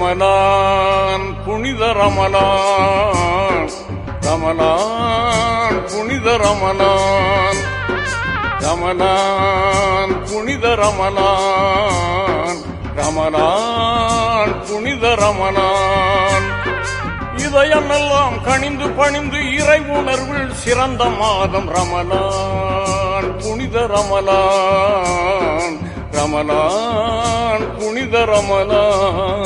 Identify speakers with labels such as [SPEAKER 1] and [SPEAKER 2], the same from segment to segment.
[SPEAKER 1] ரமலான் புனித ரமலான், ரமலான் புனித ரமலான், ரமலான் புனித ரமலான், ரமலான் புனித ரமலான். இதயமெல்லாம் கனிந்து பணிந்து இறை உணர்வில் சிறந்த மாதம் ரமலான் புனித ரமலான், ரமலான் புனித ரமலான்.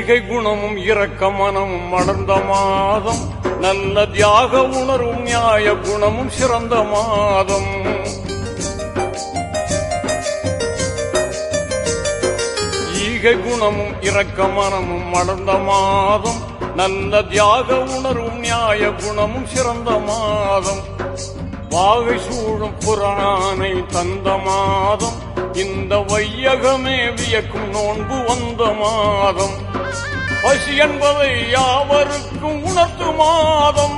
[SPEAKER 1] ஈகை குணமும் இரக்க மனமும் மலர்ந்த மாதம், நல்ல தியாக உணர்வும் நியாய குணமும் சிறந்த மாதம். ஈகை குணமும் இரக்க மனமும் மலர்ந்த மாதம், நல்ல தியாக உணர்வும் நியாய குணமும் சிறந்த மாதம். வாகை சூழும் புராணை தந்த மாதம், இந்த வையகமே வியக்கும் நோன்பு வந்த மாதம். பசி என்பதை யாவருக்கும் உணர்த்து மாதம்.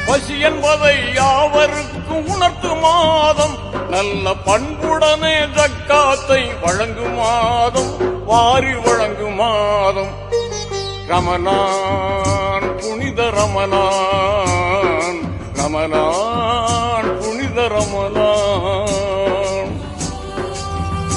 [SPEAKER 1] பசி என்பதை யாவருக்கும் உணர்த்து மாதம். நல்ல பண்புடனே ஜக்காத்தை வழங்கும் மாதம், வாரி வழங்கும் மாதம். ரமலான் புனித ரமலான், ரமலான் புனித ரமலான்.